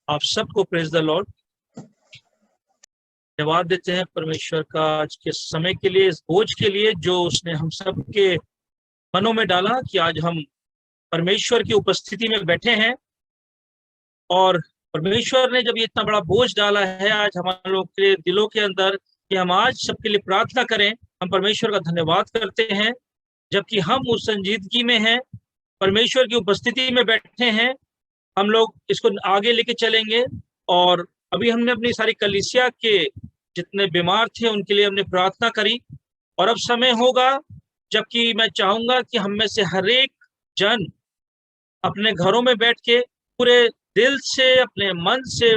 आप सबको praise the Lord. धन्यवाद देते हैं परमेश्वर का आज के समय के लिए, इस बोझ के लिए जो उसने हम सब के मनों में डाला कि आज हम परमेश्वर की उपस्थिति में बैठे हैं। और परमेश्वर ने जब ये इतना बड़ा बोझ डाला है आज हमारे लोग के दिलों के अंदर कि हम आज सबके लिए प्रार्थना करें, हम परमेश्वर का धन्यवाद करते हैं। जबकि हम उस संजीदगी में हैं, परमेश्वर की उपस्थिति में बैठे हैं, हम लोग इसको आगे लेके चलेंगे। और अभी हमने अपनी सारी कलीसिया के जितने बीमार थे उनके लिए हमने प्रार्थना करी। और अब समय होगा जबकि मैं चाहूंगा कि हम में से हर एक जन अपने घरों में बैठ के पूरे दिल से, अपने मन से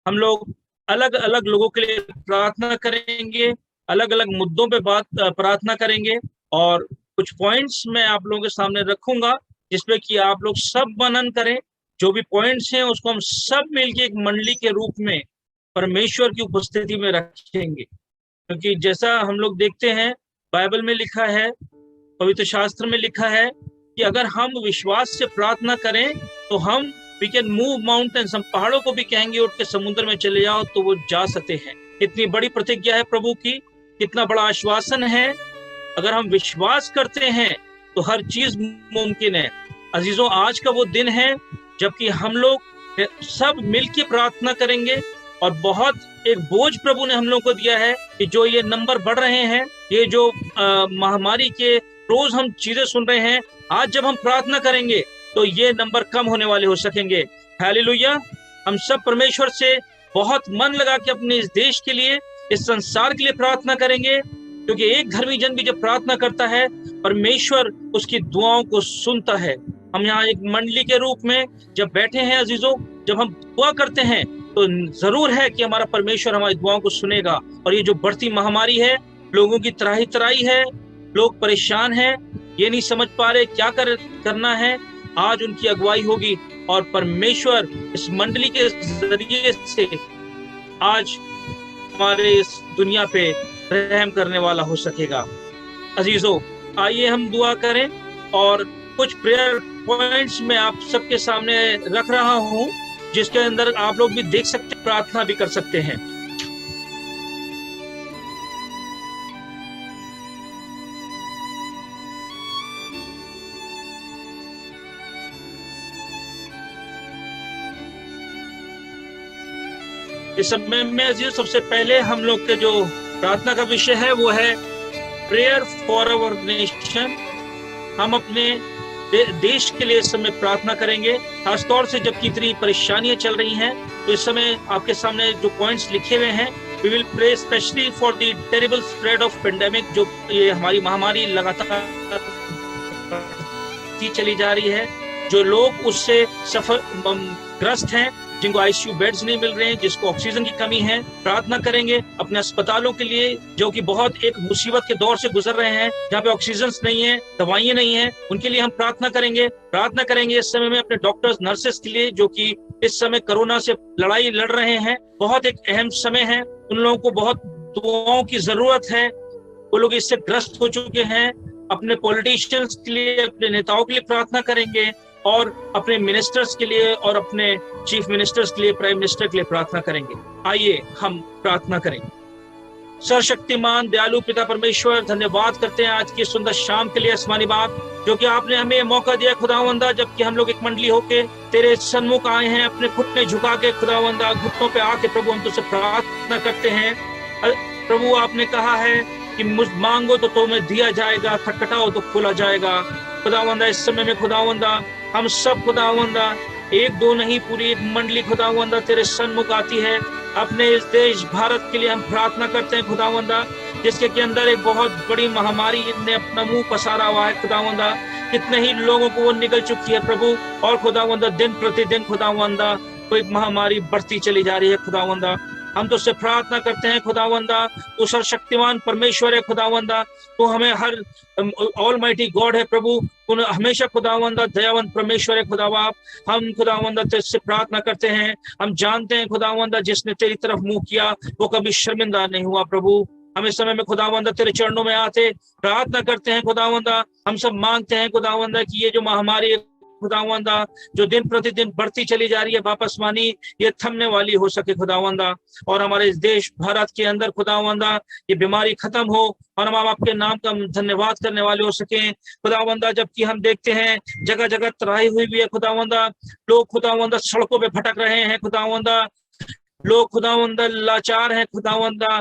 हम लोग अलग अलग लोगों के लिए प्रार्थना करेंगे, अलग अलग मुद्दों पे प्रार्थना करेंगे। और कुछ पॉइंट्स मैं आप लोगों के सामने रखूंगा जिसपे कि आप लोग सब मनन करें। जो भी पॉइंट्स हैं उसको हम सब मिलके एक मंडली के रूप में परमेश्वर की उपस्थिति में रखेंगे। क्योंकि जैसा हम लोग देखते हैं बाइबल में लिखा है, पवित्र शास्त्र में लिखा है कि अगर हम विश्वास से प्रार्थना करें तो हम वी कैन मूव माउंटेन्स, हम पहाड़ों को भी कहेंगे उठ के समुद्र में चले जाओ तो वो जा सकते हैं। कितनी बड़ी प्रतिज्ञा है प्रभु की, कितना बड़ा आश्वासन है। अगर हम विश्वास करते हैं तो हर चीज मुमकिन है। अजीजों, आज का वो दिन है जबकि हम लोग सब मिलके प्रार्थना करेंगे। और बहुत एक बोझ प्रभु ने हम लोग को दिया है कि जो ये नंबर बढ़ रहे हैं, ये जो महामारी के रोज हम चीजें सुन रहे हैं, आज जब हम प्रार्थना करेंगे तो ये नंबर कम होने वाले हो सकेंगे। हालेलुया। हम सब परमेश्वर से बहुत मन लगा के अपने इस देश के लिए, इस संसार के लिए प्रार्थना करेंगे। क्योंकि एक धर्मी जन भी जब प्रार्थना करता है परमेश्वर उसकी दुआओं को सुनता है। हम यहाँ एक मंडली के रूप में जब बैठे हैं अजीजों, जब हम दुआ करते हैं तो जरूर है कि हमारा परमेश्वर हमारी दुआओं को सुनेगा। और ये जो बढ़ती महामारी है, लोगों की त्राही त्राही है, लोग परेशान हैं, ये नहीं समझ पा रहे क्या करना है। आज उनकी अगुवाई होगी और परमेश्वर इस मंडली के जरिए से आज हमारे इस दुनिया पे रहम करने वाला हो सकेगा। अजीजों, आइए हम दुआ करें। और कुछ प्रेयर पॉइंट्स मैं आप सबके सामने रख रहा हूं जिसके अंदर आप लोग भी देख सकते, प्रार्थना भी कर सकते हैं। इस समय में अजीज सबसे पहले हम लोग के जो प्रार्थना का विषय है वो है प्रेयर फॉर आवर नेशन। हम अपने देश के लिए इस समय प्रार्थना करेंगे, खासतौर से जबकि इतनी परेशानियां चल रही हैं। तो इस समय आपके सामने जो पॉइंट्स लिखे हुए हैं, we will pray specially for the terrible spread of pandemic. जो ये हमारी महामारी लगातार चली जा रही है, जो लोग उससे ग्रस्त हैं, जिनको आईसीयू बेड्स नहीं मिल रहे हैं, जिसको ऑक्सीजन की कमी है, प्रार्थना करेंगे अपने अस्पतालों के लिए जो कि बहुत एक मुसीबत के दौर से गुजर रहे हैं, जहाँ पे ऑक्सीजन नहीं है, दवाइयां नहीं है, उनके लिए हम प्रार्थना करेंगे इस समय में अपने डॉक्टर्स नर्सेस के लिए जो कि इस समय कोरोना से लड़ाई लड़ रहे हैं। बहुत एक अहम समय है, उन लोगों को बहुत दुआओं की जरूरत है। वो लोग इससे ग्रस्त हो चुके हैं। अपने पॉलिटिशियंस के लिए, अपने नेताओं के लिए प्रार्थना करेंगे और अपने मिनिस्टर्स के लिए और अपने चीफ मिनिस्टर्स के लिए, प्राइम मिनिस्टर के लिए प्रार्थना करेंगे। आइए हम प्रार्थना करें। सर्वशक्तिमान दयालु पिता परमेश्वर, धन्यवाद करते हैं आज की सुंदर शाम के लिए आसमानी बाप, जो कि आपने हमें मौका दिया खुदावंदा, जबकि हम लोग एक मंडली होके तेरे सन्मुख आए हैं, अपने घुटने झुका के खुदावंदा, घुटनों पे आके प्रभु हम तुझसे प्रार्थना करते हैं। प्रभु, आपने कहा है कि मुझ मांगो तो तुम्हें दिया जाएगा, खटखटाओ तो खोला जाएगा। खुदावंदा, इस समय में खुदावंदा हम सब खुदावंदा, एक दो नहीं पूरी एक मंडली खुदावंदा तेरे सन्मुख आती है। अपने इस देश भारत के लिए हम प्रार्थना करते हैं खुदावंदा, जिसके के अंदर एक बहुत बड़ी महामारी ने अपना मुंह पसारा हुआ है खुदावंदा। कितने ही लोगों को वो निकल चुकी है प्रभु, और खुदावंदा दिन प्रतिदिन खुदावंदा कोई महामारी बढ़ती चली जा रही है खुदावंदा। हम तो उससे प्रार्थना करते हैं खुदावंदा, तू सर्वशक्तिमान परमेश्वर है खुदावंदा, तू हमें हर ऑलमाइटी गॉड है प्रभु, तू हमेशा खुदावंदा दयावंत परमेश्वर है खुदाबाप। हम खुदावंदा तुझसे प्रार्थना करते हैं, हम जानते हैं खुदावंदा जिसने तेरी तरफ मुंह किया वो कभी शर्मिंदा नहीं हुआ प्रभु। हम इस समय में खुदावंदा तेरे चरणों में आते प्रार्थना करते हैं खुदावंदा। हम सब मांगते हैं खुदावंदा कि ये जो महामारी खुदावंदा, जो दिन प्रतिदिन बढ़ती चली जा रही है बाप आसमानी, ये थमने वाली हो सके खुदावंदा। और हमारे इस देश भारत के अंदर खुदावंदा ये बीमारी खत्म हो और हम आपके नाम का धन्यवाद करने वाले हो सके खुदावंदा। जबकि हम देखते हैं जगह जगह तराई हुई भी है खुदावंदा, लोग खुदावंदा सड़कों पे भटक रहे हैं खुदावंदा, लोग खुदावंदा लाचार हैं खुदावंदा,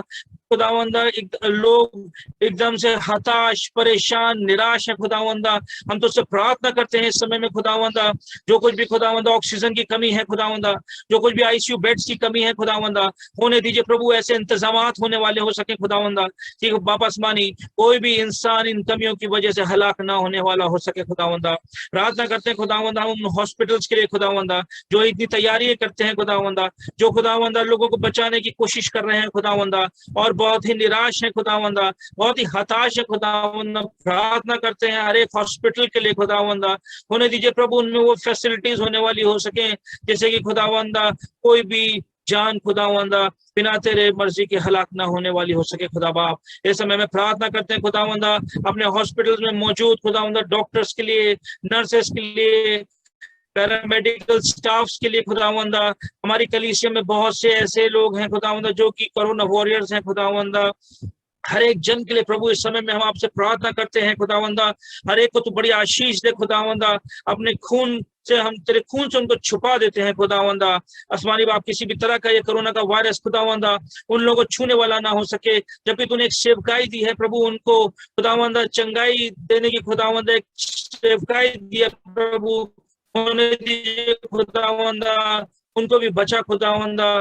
खुदावंदा लोग एकदम से हताश, परेशान, निराश है खुदावंदा। हम तो उससे प्रार्थना करते हैं इस समय में खुदावंदा, जो कुछ भी खुदावंदा ऑक्सीजन की कमी है खुदावंदा, जो कुछ भी आईसीयू बेड्स की कमी है खुदावंदा, होने दीजिए प्रभु, ऐसे इंतजामात होने वाले हो सके खुदावंदा कि बाप आसमानी कोई भी इंसान इन कमियों की वजह से हलाक ना होने वाला हो सके खुदावंदा। प्रार्थना करते हैं खुदावंदा हम हॉस्पिटल्स के लिए खुदावंदा, जो इतनी तैयारी करते हैं खुदावंदा, जो खुदावंदा लोगों को बचाने की कोशिश कर रहे हैं खुदावंदा, और बहुत ही निराश है खुदावंदा, बहुत ही हताश है खुदावंदा। प्रार्थना करते हैं हर एक हॉस्पिटल के लिए खुदावंदा, होने दीजिए प्रभु उनमें वो फैसिलिटीज होने वाली हो सके, जैसे कि खुदावंदा कोई भी जान खुदावंदा बिना तेरे मर्जी के हलाक ना होने वाली हो सके खुदा बाप। इस समय में प्रार्थना करते हैं खुदावंदा अपने हॉस्पिटल्स में मौजूद खुदावंदा डॉक्टर्स के लिए, नर्सेस के लिए, पैरामेडिकल स्टाफ्स के लिए खुदावंदा। हमारी कलीसिया में बहुत से ऐसे लोग हैं खुदावंदा जो कि कोरोना वॉरियर्स हैं खुदावंदा। हर एक जन के लिए प्रभु इस समय में हम आपसे प्रार्थना करते हैं खुदावंदा, हर एक को तो बड़ी आशीष दे खुदावंदा, अपने खून से हम तेरे खून से उनको छुपा देते हैं खुदावंदा। आसमानी बाप किसी भी तरह का ये कोरोना का वायरस खुदावंदा उन लोगों को छूने वाला ना हो सके, जबकि तूने एक सेवकाई दी है प्रभु उनको खुदावंदा चंगाई देने की खुदावंदा एक सेवकाई दी है प्रभु, होने दीजिए खुदावंदा उनको भी बचा खुदावंदा,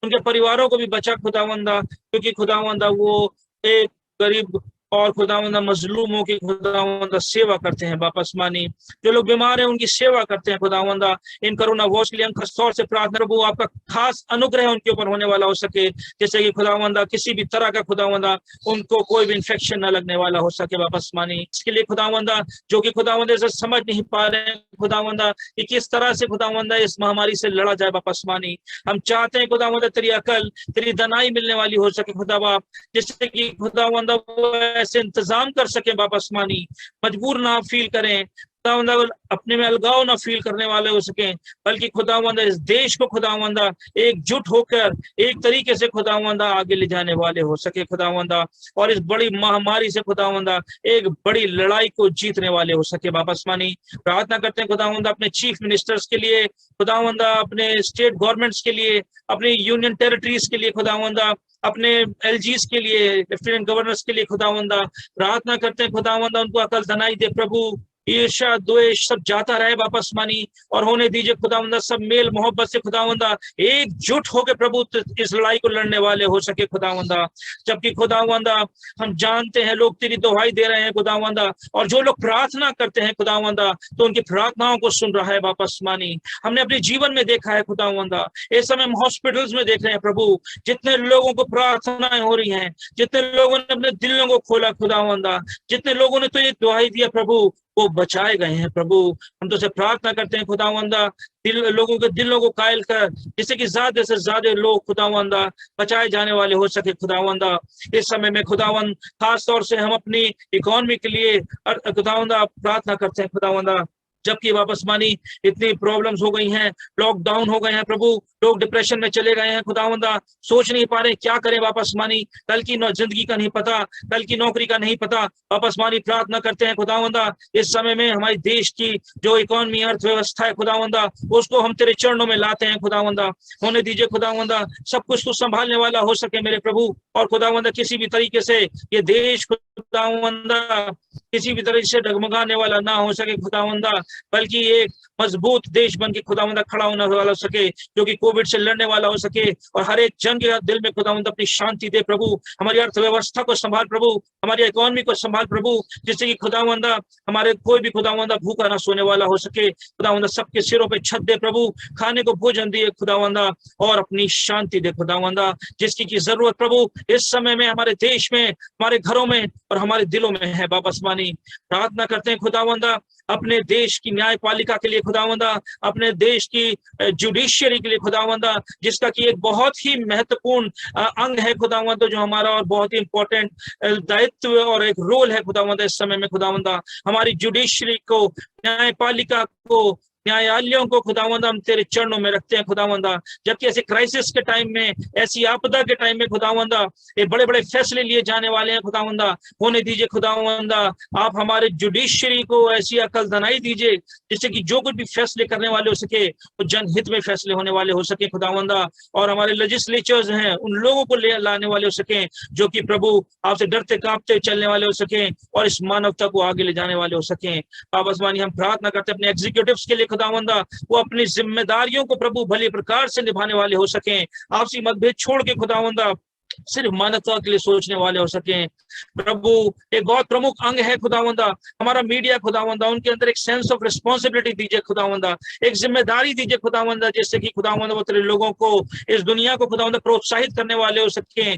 उनके परिवारों को भी बचा खुदावंदा, क्योंकि खुदावंदा वो एक गरीब और खुदावंदा मजलूमों की खुदावंदा सेवा करते हैं बाप आसमानी। जो लोग बीमार हैं उनकी सेवा करते हैं खुदावंदा। इन कोरोना वॉश के लिए हम खास तौर से प्रार्थना प्रभु आपका खास अनुग्रह उनके ऊपर होने वाला हो सके, जैसे कि खुदावंदा किसी भी तरह का खुदावंदा उनको कोई भी इन्फेक्शन न लगने वाला हो सके बाप आसमानी। इसके लिए खुदावंदा जो कि खुदावंदा से समझ नहीं पा रहे हैं खुदावंदा कि किस तरह से खुदावंदा इस महामारी से लड़ा जाए बाप आसमानी, हम चाहते हैं खुदावंदा तेरी अकल, तेरी दनाई मिलने वाली हो सके खुदा बाप, जिससे कि खुदावंदा वो ऐसे इंतजाम कर सके बाप आसमानी, मजबूर ना फील करें खुदावंदा, अपने में अलगाव ना फील करने वाले हो सके, बल्कि खुदावंदा इस देश को खुदावंदा एकजुट होकर एक तरीके से खुदावंदा आगे ले जाने वाले हो सके खुदावंदा, और इस बड़ी महामारी से खुदावंदा एक बड़ी लड़ाई को जीतने वाले हो सके बाप आसमानी। प्रार्थना करते हैं खुदावंदा अपने चीफ मिनिस्टर्स के लिए खुदावंदा, अपने स्टेट गवर्नमेंट्स के लिए, अपने यूनियन टेरिटरीज के लिए खुदावंदा, अपने एलजीस के लिए, लेफ्टिनेंट गवर्नर्स के लिए खुदावंदा। प्रार्थना करते हैं खुदावंदा उनको अकल दनाई दे प्रभु, ईर्ष्या द्वेष सब जाता रहे बाप आसमानी, और होने दीजिए खुदावंदा सब मेल मोहब्बत से खुदावंदा एकजुट होकर प्रभु इस लड़ाई को लड़ने वाले हो सके खुदावंदा। जबकि खुदावंदा हम जानते हैं लोग तेरी दुहाई दे रहे हैं खुदावंदा, और जो लोग प्रार्थना करते हैं खुदावंदा तो उनकी प्रार्थनाओं को सुन रहा है बाप आसमानी। हमने अपने जीवन में देखा है खुदावंदा, इस समय हम हॉस्पिटल्स में देख रहे हैं प्रभु, जितने लोगों को प्रार्थनाएं हो रही हैं, जितने लोगों ने अपने दिलों को खोला खुदावंदा, जितने लोगों ने तो ये दुहाई दिया प्रभु वो बचाए गए हैं प्रभु। हम तो से प्रार्थना करते हैं खुदावंदा लोगों के दिलों को कायल कर, जिससे कि ज्यादा से ज्यादा लोग खुदावंदा बचाए जाने वाले हो सके खुदावंदा। इस समय में खुदावंद खास तौर से हम अपनी इकोनॉमी के लिए खुदावंदा प्रार्थना करते हैं खुदावंदा, जबकि वापस मानी इतनी प्रॉब्लम्स हो गई हैं, लॉकडाउन हो गए हैं प्रभु, लोग डिप्रेशन में चले गए हैं खुदावंदा, सोच नहीं पा रहे क्या करें वापस मानी, कल की जिंदगी का नहीं पता, कल की नौकरी का नहीं पता। वापस मानी प्रार्थना करते हैं खुदावंदा इस समय में हमारे देश की जो इकोनॉमी अर्थव्यवस्था है खुदावंदा उसको हम तेरे चरणों में लाते हैं खुदावंदा। होने दीजिए खुदावंदा सब कुछ तो संभालने वाला हो सके मेरे प्रभु, और खुदावंदा किसी भी तरीके से ये देश खुदावंदा किसी भी तरह से डगमगाने वाला ना हो सके खुदावंदा, बल्कि एक मजबूत देश बन के खुदावंदा खड़ा होने वाला हो सके, जो कि कोविड से लड़ने वाला हो सके, और हर एक जन के दिल में खुदावंदा अपनी शांति दे प्रभु। हमारी अर्थव्यवस्था को संभाल प्रभु, हमारी इकोनॉमी को संभाल प्रभु, जिससे कि खुदावंदा हमारे कोई भी खुदावंदा भूखा ना सोने वाला हो सके। खुदावंदा सबके सिरों पे छत दे प्रभु, खाने को भोजन दिए खुदावंदा, और अपनी शांति दे खुदावंदा, जिसकी की जरूरत प्रभु इस समय में हमारे देश में, हमारे घरों में और हमारे दिलों में है। बाबा आसमानी प्रार्थना करते हैं खुदावंदा अपने देश की न्यायपालिका के लिए खुदावंदा, अपने देश की जुडिशियरी के लिए खुदावंदा, जिसका कि एक बहुत ही महत्वपूर्ण अंग है खुदावंदा, जो हमारा और बहुत ही इंपॉर्टेंट दायित्व और एक रोल है खुदावंदा। इस समय में खुदावंदा हमारी जुडिशियरी को, न्यायपालिका को न्यायालयों को खुदावंद हम तेरे चरणों में रखते हैं खुदावंदा। जबकि ऐसे क्राइसिस के टाइम में, ऐसी आपदा के टाइम में खुदावंदा ये बड़े बड़े फैसले लिए जाने वाले हैं खुदावंदा, होने दीजिए खुदावंदा। आप हमारे जुडिशरी को ऐसी अकल दनाई दीजिए जिससे कि जो कुछ भी फैसले करने वाले हो सके वो जनहित में फैसले होने वाले हो सके खुदावंदा। और हमारे लेजिस्लेचर्स हैं उन लोगों को ले लाने वाले हो सके जो कि प्रभु आपसे डरते कांपते चलने वाले हो सके और इस मानवता को आगे ले जाने वाले हो सके। बाबा स्वामी हम प्रार्थना करते हैं अपने एग्जीक्यूटिव्स के लिए खुदावंदा, वो अपनी जिम्मेदारियों को प्रभु भली प्रकार से निभाने वाले हो सके, आपसी मतभेद छोड़ के खुदावंदा सिर्फ मानवता के लिए सोचने वाले हो सके। प्रभु एक बहुत प्रमुख अंग है खुदावंदा हमारा मीडिया खुदावंदा, उनके अंदर एक सेंस ऑफ रिस्पॉन्सिबिलिटी दीजिए खुदावंदा, एक जिम्मेदारी दीजिए खुदावंदा, जिससे कि खुदावंदा वो तेरे लोगों को, इस दुनिया को खुदावंदा प्रोत्साहित करने वाले हो सके,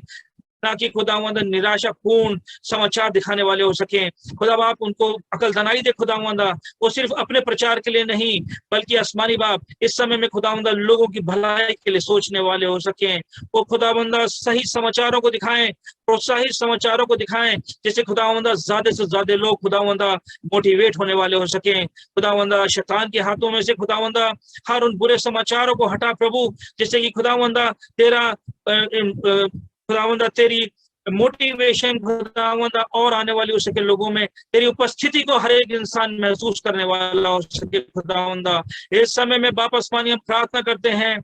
ताकि खुदावंद निराशापूर्ण समाचार दिखाने वाले हो सके। खुदा बाप उनको अकल दनाई दे खुदावंदा, वो सिर्फ अपने प्रचार के लिए नहीं बल्कि आसमानी बाप इस समय में खुदावंदा लोगों की भलाई के लिए सोचने वाले हो सके। वो खुदावंदा सही समाचारों को दिखाएं, प्रोत्साहित समाचारों को दिखाएं, जिससे खुदावंदा ज्यादा से ज्यादा लोग खुदावंदा मोटिवेट होने वाले हो सके। खुदावंदा शैतान के हाथों में से खुदावंदा हर उन बुरे समाचारों को हटा प्रभु, जिससे कि खुदावंदा तेरा खुदावंदा तेरी मोटिवेशन खुदावंदा और आने वाली हो सके, लोगों में तेरी उपस्थिति को हर एक इंसान महसूस करने वाला हो सके खुदावंदा। इस समय में वापस मानी हम प्रार्थना करते हैं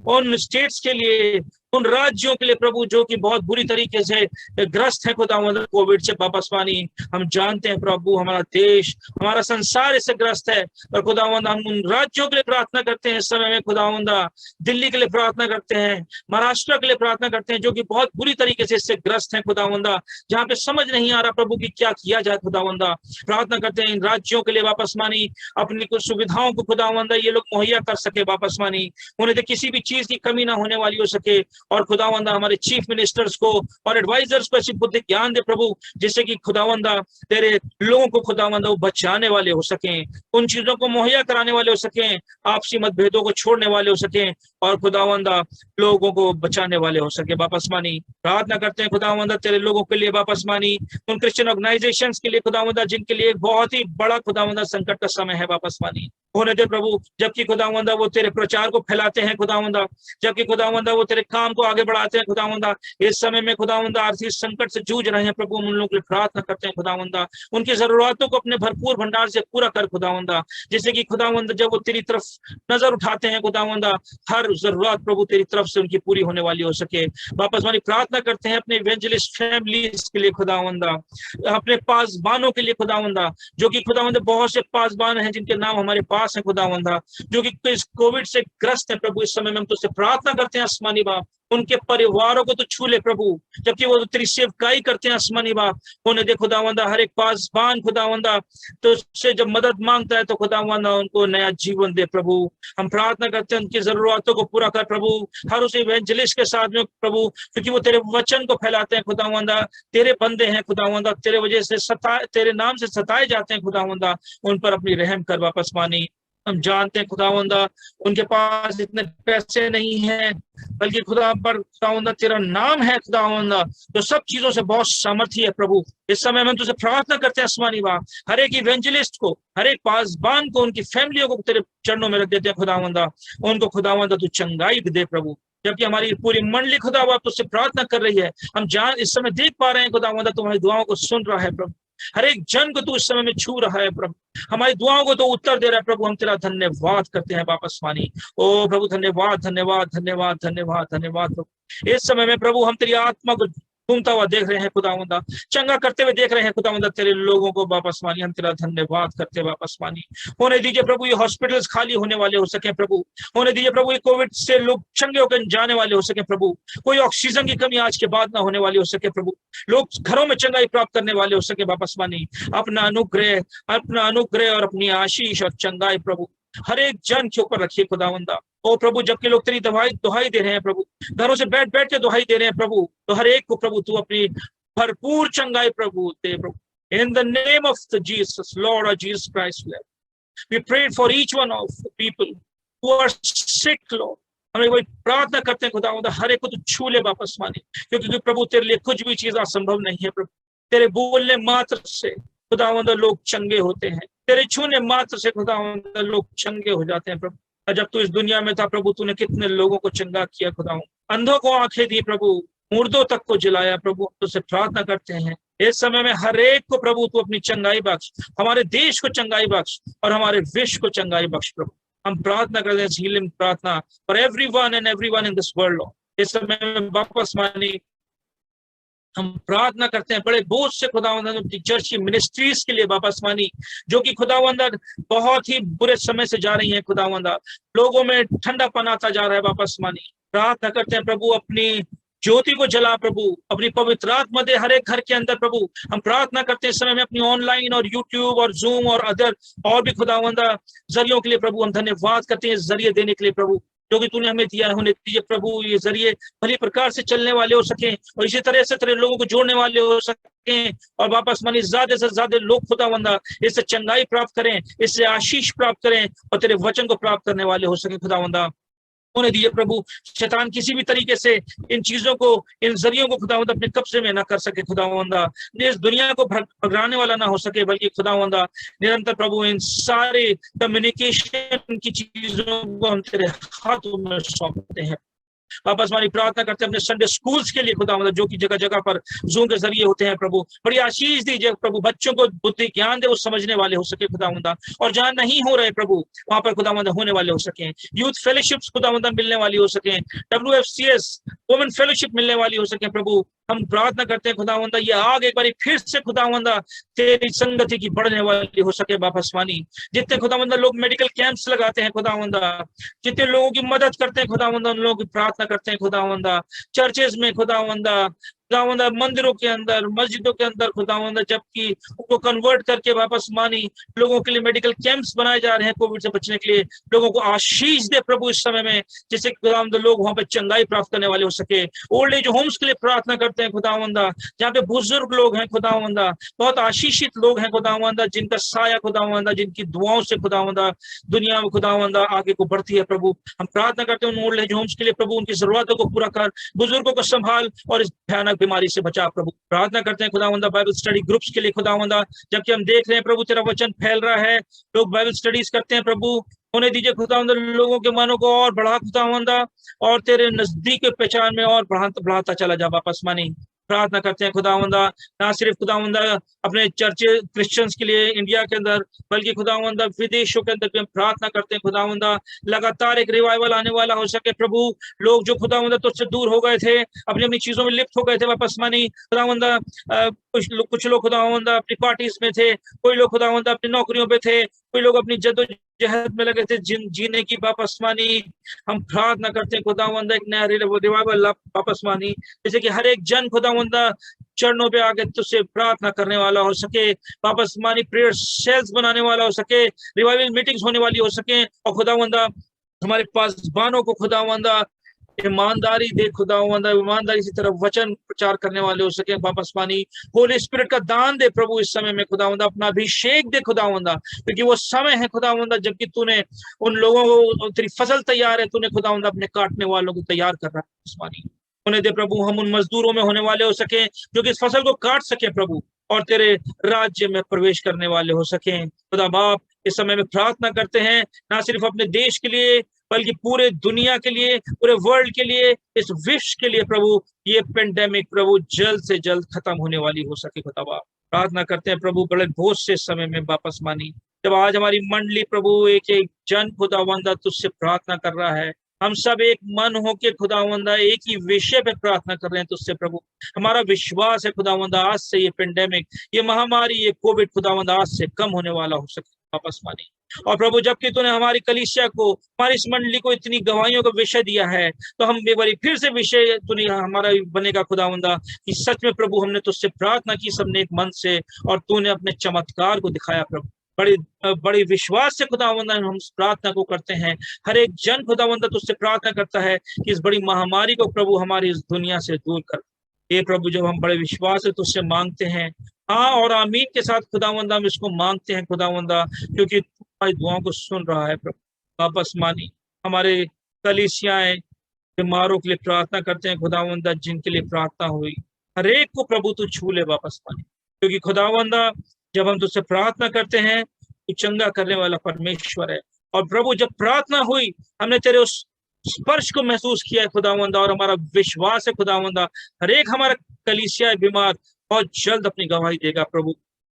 उन स्टेट्स के लिए, उन राज्यों के लिए प्रभु जो कि बहुत बुरी तरीके से ग्रस्त है खुदावंदा कोविड से। वापस पानी हम जानते हैं प्रभु हमारा देश, हमारा संसार इससे ग्रस्त है, और खुदावंदा हम उन राज्यों के लिए प्रार्थना करते हैं इस समय में खुदावंदा। दिल्ली के लिए प्रार्थना करते हैं, महाराष्ट्र के लिए प्रार्थना करते हैं जो कि बहुत बुरी तरीके से इससे ग्रस्त है खुदावंदा, जहाँ पे समझ नहीं आ रहा प्रभु की क्या किया जाए खुदावंदा। प्रार्थना करते हैं इन राज्यों के लिए वापस मानी अपनी कुछ सुविधाओं को खुदावंदा ये लोग मुहैया कर सके, वापस मानी उन्हें किसी भी चीज की कमी ना होने वाली हो सके। और खुदावंदा हमारे चीफ मिनिस्टर्स को और एडवाइजर्स को ऐसी बुद्धि ज्ञान दे प्रभु, जिससे कि खुदावंदा तेरे लोगों को खुदावंदा वो बचाने वाले हो सकें, उन चीजों को मुहैया कराने वाले हो सकें, आपसी मतभेदों को छोड़ने वाले हो सकें, और खुदावंदा लोगों को बचाने वाले हो सके। वापस मानी प्रार्थना करते हैं खुदावंदा तेरे लोगों के लिए, वापस मानी उन क्रिश्चियन ऑर्गेनाइजेशंस के लिए खुदावंदा जिनके लिए बहुत ही बड़ा खुदावंदा संकट का समय है, वापस मानी होने दे प्रभु। जबकि खुदावंदा वो तेरे प्रचार को फैलाते हैं खुदावंदा, जबकि खुदावंदा वो तेरे काम को आगे बढ़ाते हैं खुदावंदा, इस समय में खुदावंदा आर्थिक संकट से जूझ रहे हैं प्रभु, उन लोगों के लिए प्रार्थना करते हैं खुदावंदा, उनकी जरूरतों को अपने भरपूर भंडार से पूरा कर खुदावंदा, जिससे कि खुदावंदा जब वो तेरी तरफ नजर उठाते हैं खुदावंदा हर जरूरत प्रभु तेरी तरफ से उनकी पूरी होने वाली हो सके। वापस वाली प्रार्थना करते हैं अपने इवेंजलिस्ट फैमिलीज के लिए खुदावंदा, अपने पासबानों के लिए खुदावंदा, जो कि खुदावंदा बहुत से पासबान हैं जिनके नाम हमारे पास है खुदावंदा, जो कि इस कोविड से ग्रस्त है प्रभु। इस समय में हम तुझसे प्रार्थना करते हैं आसमानी बाप, उनके परिवारों को तो छू ले प्रभु, जबकि वो तेरी सेवकाई करते हैं आसमानी बाप। होने दे खुदावंदा हर एक पासबान खुदावंदा तो उससे जब मदद मांगता है तो खुदावंदा उनको नया जीवन दे प्रभु। हम प्रार्थना करते हैं उनकी जरूरतों को पूरा कर प्रभु, हर उस इवेंजलिस्ट के साथ में प्रभु, क्योंकि वो तेरे वचन को फैलाते हैं खुदावंदा, तेरे बंदे हैं खुदावंदा, तेरे वजह से तेरे नाम से सताए जाते हैं खुदावंदा, उन पर अपनी रहम कर वापस मानी। हम जानते हैं खुदावंदा उनके पास इतने पैसे नहीं हैं, बल्कि खुदा पर खुदावंदा तेरा नाम है खुदावंदा जो सब चीजों से बहुत सामर्थी है प्रभु। इस समय हम तुझसे प्रार्थना करते हैं आसमानी बाप, हर एक इवेंजलिस्ट को, हर एक पासबान को, उनकी फैमिलियों को तेरे चरणों में रख देते हैं खुदावंदा, उनको खुदावंदा तू चंगाई दे प्रभु। जबकि हमारी पूरी मंडली खुदा बाप तुझसे प्रार्थना कर रही है, हम जान इस समय देख पा रहे हैं खुदावंदा तुम्हारी दुआओं को सुन रहा है प्रभु, हर एक जन को तू इस समय में छू रहा है प्रभु, हमारी दुआओं को तो उत्तर दे रहा है प्रभु। हम तेरा धन्यवाद करते हैं वापस मानी। ओ प्रभु धन्यवाद धन्यवाद धन्यवाद धन्यवाद धन्यवाद प्रभु। इस समय में प्रभु हम तेरी आत्मा को घूमता हुआ देख रहे हैं खुदावंदा, चंगा करते हुए देख रहे हैं खुदावंदा तेरे लोगों को वापस मानी। हम तेरा धन्यवाद करते वापस मानी। होने दीजिए प्रभु ये हॉस्पिटल्स खाली होने वाले हो सके प्रभु, होने दीजिए प्रभु ये कोविड से लोग चंगे होकर जाने वाले हो सके प्रभु, कोई ऑक्सीजन की कमी आज के बाद ना होने वाली हो सके प्रभु, लोग घरों में चंगाई प्राप्त करने वाले हो सके वापस मानी। अपना अनुग्रह और अपनी आशीष और चंगाई प्रभु हर एक जन के ऊपर रखिए खुदावंदा। ओ प्रभु जबकि लोग तेरी दुहाई दे रहे हैं प्रभु, घरों से बैठ बैठ के दुहाई दे रहे हैं प्रभु, तो हर एक को प्रभु तू अपनी भरपूर चंगाई प्रभु दे प्रभु। In the name of the Jesus Lord और Jesus Christ we prayed for each one of the people who are sick Lord. हमें वही प्रार्थना करते हैं खुदावंदा हर एक को तू छू ले वापस माने, क्योंकि प्रभु तेरे लिए कुछ भी चीज असंभव नहीं है प्रभु। तेरे बोलने मात्र से खुदावंदा लोग चंगे होते हैं, तेरे छूने मात्र से खुदावंदा लोग चंगे हो जाते हैं प्रभु। और जब तू इस दुनिया में था प्रभु, तूने कितने लोगों को चंगा किया खुदावंद, अंधों को आंखें दी प्रभु, मुर्दों तक को जिलाया प्रभु। तुझसे प्रार्थना करते हैं इस समय में हर एक को प्रभु तू अपनी चंगाई बख्श, हमारे देश को चंगाई बख्श और हमारे विश्व को चंगाई बख्श प्रभु। हम प्रार्थना करते हैं हीलिंग प्रार्थना for everyone and everyone in this world. इस समय में वापस मानी हम प्रार्थना करते हैं बड़े बोझ से खुदावंद चर्च की मिनिस्ट्रीज के लिए वापस मानी, जो कि खुदावंद बहुत ही बुरे समय से जा रही हैं खुदावंद, लोगों में ठंडापन आता जा रहा है वापस मानी। प्रार्थना करते हैं प्रभु अपनी ज्योति को जला प्रभु, अपनी पवित्र आत्मा दे हर एक घर के अंदर प्रभु। हम प्रार्थना करते हैं इस समय में अपनी ऑनलाइन और यूट्यूब और जूम और अदर और भी खुदावंदा जरियों के लिए प्रभु हम धन्यवाद करते हैं, इस जरिए देने के लिए प्रभु जो कि तूने हमें दिया है। होने दीजिए प्रभु ये जरिए भली प्रकार से चलने वाले हो सकें और इसी तरह से तरह लोगों को जोड़ने वाले हो सकें और वापस मानी ज्यादा से ज्यादा लोग खुदावंदा इससे चंगाई प्राप्त करें, इससे आशीष प्राप्त करें और तेरे वचन को प्राप्त करने वाले हो सके खुदावंदा। होने दीजिए प्रभु शैतान किसी भी तरीके से इन चीजों को, इन जरियों को खुदावंदा अपने कब्जे में ना कर सके खुदावंदा, इस दुनिया को भगाने वाला ना हो सके, बल्कि खुदावंदा निरंतर प्रभु इन सारे कम्युनिकेशन की चीजों को हम तेरे हाथों में सौंपते हैं। वापस हमारी प्रार्थना करते हैं अपने संडे स्कूल्स के लिए खुदावंदा, जो कि जगह जगह पर जूम के जरिए होते हैं प्रभु। बड़ी आशीष दीजिए प्रभु, बच्चों को बुद्धि ज्ञान दे, वो समझने वाले हो सके खुदावंदा, और जहां नहीं हो रहे प्रभु वहां पर खुदावंदा होने वाले हो सके। यूथ फेलोशिप्स खुदावंदा मिलने वाली हो सके, WFCS वुमेन फेलोशिप मिलने वाली हो सके प्रभु। हम प्रार्थना करते हैं खुदावंदा ये आग एक बार फिर से खुदावंदा तेरी संगति की बढ़ने वाली हो सके वापस मानी। जितने खुदावंदा लोग मेडिकल कैंप्स लगाते हैं खुदावंदा, जितने लोगों की मदद करते हैं खुदावंदा, उन लोगों की प्रार्थना करते हैं खुदावंदा, चर्चेज में खुदावंदा, खुदावंदा मंदिरों के अंदर, मस्जिदों के अंदर खुदावंदा, जबकि उनको कन्वर्ट करके वापस मानी लोगों के लिए मेडिकल कैंप्स बनाए जा रहे हैं कोविड से बचने के लिए। लोगों को आशीष दे प्रभु इस समय में, जिससे खुदावंदा लोग वहां पर चंगाई प्राप्त करने वाले हो सके। ओल्ड एज होम्स के लिए प्रार्थना करते हैं खुदावंदा, जहाँ पे बुजुर्ग लोग हैं खुदावंदा, बहुत आशीषित लोग हैं खुदावंदा, जिनका साया खुदावंदा, जिनकी दुआओं से खुदावंदा दुनिया में खुदावंदा आगे को बढ़ती है प्रभु। हम प्रार्थना करते हैं उन ओल्ड एज होम्स के लिए प्रभु, उनकी जरूरतों को पूरा कर, बुजुर्गों को संभाल और इस भयानक बीमारी से बचा प्रभु। प्रार्थना करते हैं खुदावंदा बाइबल स्टडी ग्रुप्स के लिए खुदावंदा, जबकि हम देख रहे हैं प्रभु तेरा वचन फैल रहा है, लोग बाइबल स्टडीज करते हैं प्रभु। होने दीजिए खुदावंदा लोगों के मनों को और बढ़ा खुदावंदा, और तेरे नजदीक पहचान में और बढ़ाता चला जा वापस मानी। प्रार्थना करते हैं खुदावंदा ना सिर्फ खुदावंदा अपने चर्च क्रिश्चियंस के लिए इंडिया के अंदर, बल्कि खुदावंदा विदेशों के अंदर भी हम प्रार्थना करते हैं खुदावंदा लगातार एक रिवाइवल आने वाला हो सके प्रभु। लोग जो खुदावंदा तुझसे दूर हो गए थे, अपनी अपनी चीजों में लिप्त हो गए थे वापस मानी खुदावंदा, कुछ लोग खुदावंदा अपनी पार्टीज में थे, कोई लोग खुदावंदा अपनी नौकरियों पे थे, कोई लोग अपनी जद्दोजहद में लगे थे जीने की वापस मानी। हम प्रार्थना करते हैं खुदावंदा एक नया रिवाइवल वापस मानी, जैसे कि हर एक जन खुदावंदा चरणों पे आके तुझसे प्रार्थना करने वाला हो सके, वापस मानी प्रेयर सेल्स बनाने वाला हो सके, रिवाइवल मीटिंग्स होने वाली हो सके, और खुदावंदा हमारे पास बानों को खुदावंदा ईमानदारी दे खुदावंदा, ईमानदारी से तरफ वचन प्रचार करने वाले हो सके वापस मानी। होली स्पिरिट का दान दे प्रभु इस समय में खुदावंदा, अपना अभिषेक दे खुदावंदा, क्योंकि वो समय है खुदावंदा जबकि तूने उन लोगों को, तेरी फसल तैयार है, तूने खुदावंदा अपने काटने वालों को तैयार कर रहा है मानी। होने दे प्रभु हम उन मजदूरों में होने वाले हो सके जो कि इस फसल को काट सके प्रभु, और तेरे राज्य में प्रवेश करने वाले हो सके। खुदा बाप इस समय में प्रार्थना करते हैं ना सिर्फ अपने देश के लिए, बल्कि पूरे दुनिया के लिए, पूरे वर्ल्ड के लिए, इस विश्व के लिए प्रभु, ये पेंडेमिक प्रभु जल्द से जल्द खत्म होने वाली हो सके खुदा बाप। प्रार्थना करते हैं प्रभु बड़े बोझ से समय में वापस मानी, जब आज हमारी मंडली प्रभु एक एक जन खुदावंदा तुझसे प्रार्थना कर रहा है, हम सब एक मन होके खुदावंदा एक ही विषय पे प्रार्थना कर रहे हैं तुझसे प्रभु। हमारा विश्वास है खुदावंदा आज से ये पेंडेमिक, ये महामारी, ये कोविड खुदावंदा आज से कम होने वाला हो सके वापस मानी। और प्रभु जबकि तूने हमारी कलीसिया को, हमारी इस मंडली को इतनी गवाहियों का विषय दिया है, तो हम एक बार फिर से विषय तूने हमारा बनेगा खुदावंदा कि सच में प्रभु हमने तुझसे प्रार्थना की सबने एक मन से, और तूने अपने चमत्कार को दिखाया प्रभु। बड़ी विश्वास से खुदावंदा हम प्रार्थना को करते हैं। हर एक जन खुदावंदा तुझसे प्रार्थना करता है कि इस बड़ी महामारी को प्रभु हमारी इस दुनिया से दूर कर। ये प्रभु जब हम बड़े विश्वास से तुझसे मांगते हैं, हाँ और आमीन के साथ खुदावंदा हम इसको मांगते हैं खुदावंदा, क्योंकि तुम्हारी दुआओं को सुन रहा है प्रभु। वापस मानी हमारे कलीसियाएं बीमारों के लिए प्रार्थना करते हैं खुदावंदा, जिनके लिए प्रार्थना हुई हर एक को प्रभु तू छू ले वापस मानी, क्योंकि खुदावंदा जब हम तुझसे प्रार्थना करते हैं तू चंगा करने वाला परमेश्वर है। और प्रभु जब प्रार्थना हुई, हमने तेरे उस स्पर्श को महसूस किया है खुदावंदा, और हमारा विश्वास है खुदावंदा, हर एक हमारा कलीसिया बीमार बहुत जल्द अपनी गवाही देगा प्रभु।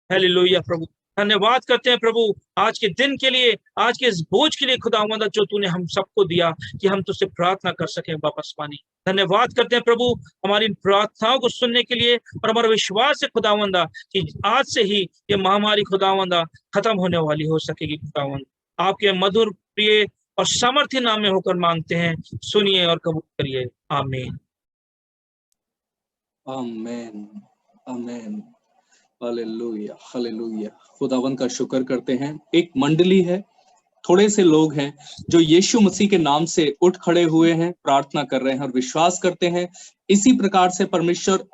हालेलुया प्रभु, धन्यवाद करते हैं प्रभु आज के दिन के लिए, आज के इस बोझ के लिए खुदावंदा, जो तूने हम सबको दिया कि हम तुझसे प्रार्थना कर सकें वापस पानी। धन्यवाद करते हैं प्रभु हमारी इन प्रार्थनाओं को सुनने के लिए, और हमारा विश्वास है खुदावंदा कि आज से ही ये महामारी खुदावंदा खत्म होने वाली हो सकेगी खुदावंद। आपके मधुर प्रिय और सामर्थ्य नाम में होकर मांगते हैं, सुनिए और कबूल करिए। आमीन आमीन आमीन। Hallelujah hallelujah. खुदावन का शुक्र करते हैं। एक मंडली है, थोड़े से लोग हैं जो यीशु मसीह के नाम से उठ खड़े हुए हैं, प्रार्थना कर रहे हैं और विश्वास करते हैं। इसी प्रकार से परमेश्वर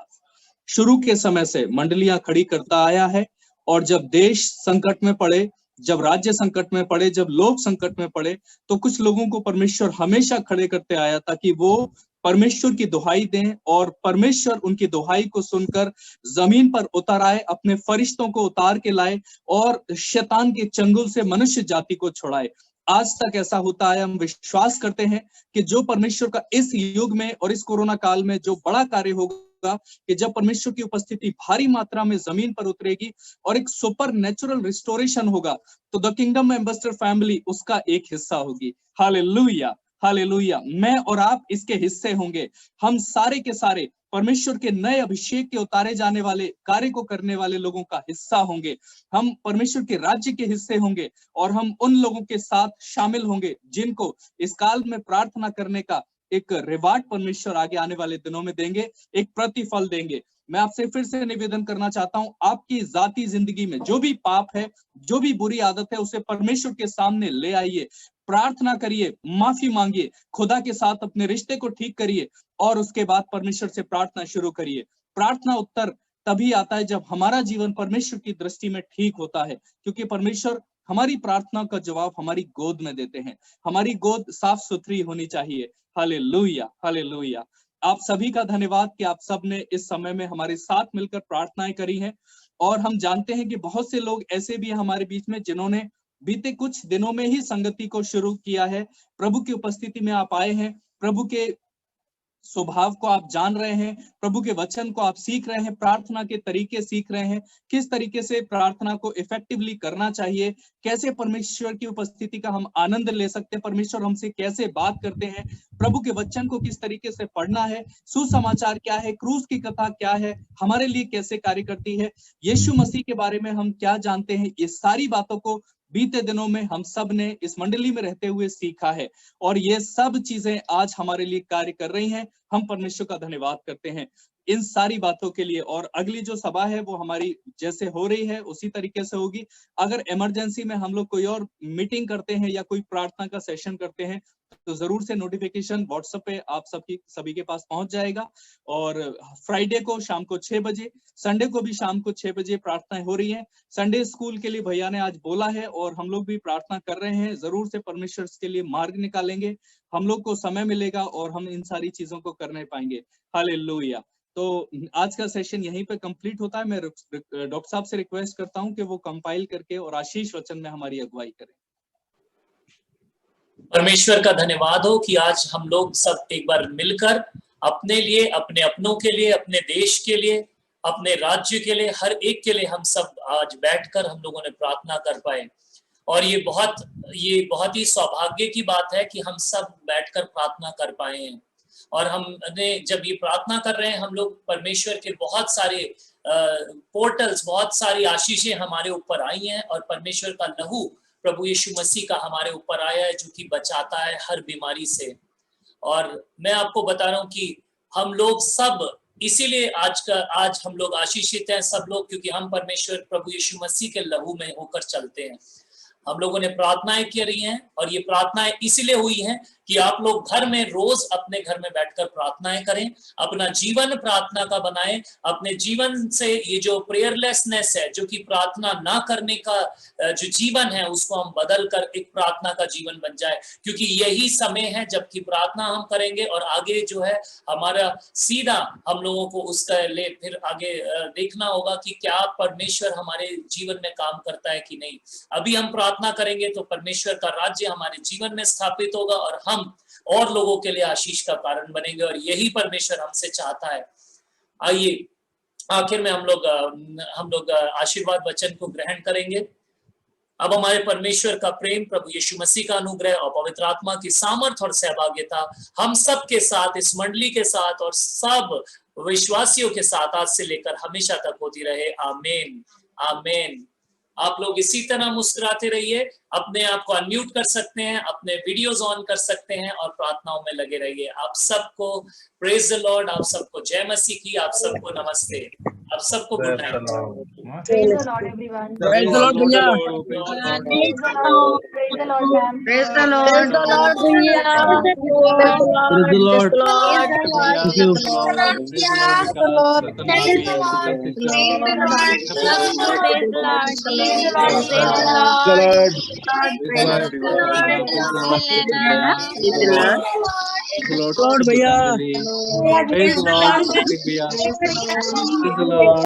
शुरू के समय से मंडलियां खड़ी करता आया है, और जब देश संकट में पड़े, जब राज्य संकट में पड़े, जब लोग संकट में पड़े, तो कुछ लोगों को परमेश्वर हमेशा खड़े करते आया ताकि वो परमेश्वर की दुहाई दें, और परमेश्वर उनकी दुहाई को सुनकर जमीन पर उतर आए, अपने फरिश्तों को उतार के लाए और शैतान के चंगुल से मनुष्य जाति को छुड़ाए। आज तक ऐसा होता है। हम विश्वास करते हैं कि जो परमेश्वर का इस युग में और इस कोरोना काल में जो बड़ा कार्य होगा, कि जब परमेश्वर की उपस्थिति भारी मात्रा में जमीन पर उतरेगी और एक सुपर नेचुरल रिस्टोरेशन होगा, तो द किंगडम एम्बेसडर फैमिली उसका एक हिस्सा होगी। Hallelujah hallelujah. मैं और आप इसके हिस्से होंगे। हम सारे के सारे परमेश्वर के नए अभिषेक के उतारे जाने वाले कार्य को करने वाले लोगों का हिस्सा होंगे। हम परमेश्वर के राज्य के हिस्से होंगे, और हम उन लोगों के साथ शामिल होंगे जिनको इस काल में प्रार्थना करने का एक रिवार्ड परमेश्वर आगे आने वाले दिनों में देंगे, एक प्रतिफल देंगे। मैं आपसे फिर से निवेदन करना चाहता हूं, आपकी जाती जिंदगी में जो भी पाप है, जो भी बुरी आदत है, उसे परमेश्वर के सामने ले आइए, प्रार्थना करिए, माफी मांगिए, खुदा के साथ अपने रिश्ते को ठीक करिए, और उसके बाद परमेश्वर से प्रार्थना शुरू करिए। प्रार्थना उत्तर तभी आता है जब हमारा जीवन परमेश्वर की दृष्टि में ठीक होता है, क्योंकि परमेश्वर हमारी प्रार्थना का जवाब हमारी गोद में देते हैं। हमारी गोद साफ सुथरी होनी चाहिए। Hallelujah hallelujah. आप सभी का धन्यवाद कि आप सब ने इस समय में हमारे साथ मिलकर प्रार्थनाएं करी हैं, और हम जानते हैं कि बहुत से लोग ऐसे भी हैं हमारे बीच में जिन्होंने बीते कुछ दिनों में ही संगति को शुरू किया है। प्रभु की उपस्थिति में आप आए हैं, प्रभु के स्वभाव को आप जान रहे हैं, प्रभु के वचन को आप सीख रहे हैं, प्रार्थना के तरीके सीख रहे हैं, किस तरीके से प्रार्थना को इफेक्टिवली करना चाहिए, कैसे परमेश्वर की उपस्थिति का हम आनंद ले सकते हैं, परमेश्वर हमसे कैसे बात करते हैं, प्रभु के वचन को किस तरीके से पढ़ना है, सुसमाचार क्या है, क्रूस की कथा क्या है, हमारे लिए कैसे कार्य करती है, यीशु मसीह के बारे में हम क्या जानते हैं, ये सारी बातों को बीते दिनों में हम सब ने इस मंडली में रहते हुए सीखा है, और ये सब चीजें आज हमारे लिए कार्य कर रही हैं। हम परमेश्वर का धन्यवाद करते हैं इन सारी बातों के लिए। और अगली जो सभा है वो हमारी जैसे हो रही है उसी तरीके से होगी। अगर इमरजेंसी में हम लोग कोई और मीटिंग करते हैं या कोई प्रार्थना का सेशन करते हैं, तो जरूर से नोटिफिकेशन व्हाट्सएप पे आप सभी के पास पहुंच जाएगा। और फ्राइडे को शाम को 6 बजे, संडे को भी शाम को 6 बजे प्रार्थनाएं हो रही हैं। संडे स्कूल के लिए भैया ने आज बोला है, और हम लोग भी प्रार्थना कर रहे हैं। जरूर से परमेश्वर के लिए मार्ग निकालेंगे, हम लोग को समय मिलेगा और हम इन सारी चीजों को करने पाएंगे। हालेलुया। तो आज का सेशन यहीं पे कंप्लीट होता है। मैं डॉक्टर साहब से रिक्वेस्ट करता हूं कि वो कंपाइल करके और आशीष वचन में हमारी अगुवाई करें। परमेश्वर का धन्यवाद हो कि आज हम लोग सब एक बार मिलकर अपने लिए, अपने अपनों के लिए, अपने देश के लिए, अपने राज्य के लिए, हर एक के लिए हम सब आज बैठकर हम लोगों ने प्रार्थना कर पाए। और ये बहुत ही सौभाग्य की बात है कि हम सब बैठकर प्रार्थना कर पाए हैं। और हमने जब ये प्रार्थना कर रहे हैं, हम लोग परमेश्वर के बहुत सारे पोर्टल्स, बहुत सारी आशीषें हमारे ऊपर आई हैं, और परमेश्वर का लहू प्रभु यीशु मसीह का हमारे ऊपर आया है, जो कि बचाता है हर बीमारी से। और मैं आपको बता रहा हूं कि हम लोग सब इसीलिए आज हम लोग आशीषित हैं सब लोग, क्योंकि हम परमेश्वर प्रभु यीशु मसीह के लहू में होकर चलते हैं। हम लोगों ने प्रार्थनाएं करी हैं, और ये प्रार्थनाएं इसीलिए हुई हैं कि आप लोग घर में रोज अपने घर में बैठकर प्रार्थनाएं करें, अपना जीवन प्रार्थना का बनाएं, अपने जीवन से ये जो प्रेयरलेसनेस है, जो कि प्रार्थना ना करने का जो जीवन है, उसको हम बदल कर एक प्रार्थना का जीवन बन जाए, क्योंकि यही समय है जबकि प्रार्थना हम करेंगे और आगे जो है हमारा सीधा हम लोगों को उसका ले फिर आगे देखना होगा कि क्या परमेश्वर हमारे जीवन में काम करता है कि नहीं। अभी हम प्रार्थना करेंगे तो परमेश्वर का राज्य हमारे जीवन में स्थापित होगा और हम और लोगों के लिए आशीष का कारण बनेंगे, और यही परमेश्वर हमसे चाहता है। आइए आखिर में हम लोग आशीर्वाद वचन को ग्रहण करेंगे। अब हमारे परमेश्वर का प्रेम, प्रभु यीशु मसीह का अनुग्रह और पवित्र आत्मा की सामर्थ और सहभागिता हम सब के साथ, इस मंडली के साथ और सब विश्वासियों के साथ आज से लेकर हमेशा तक होती रहे। आमीन आमीन। आप लोग इसी तरह मुस्कुराते रहिए, अपने आप को अनम्यूट कर सकते हैं, अपने वीडियोस ऑन कर सकते हैं और प्रार्थनाओं में लगे रहिए। आप सबको प्रेज द लॉर्ड, आप सबको जय मसीह की, आप सबको नमस्ते, आप सबको good night. Praise the Lord, everyone. Praise the Lord, भैया। Praise the Lord. Praise the Lord, ma'am. Praise the Lord. Praise the Lord, भैया. Praise the Lord. Praise the Lord. Lord, भैया। Praise the Lord, भैया। Praise the Lord.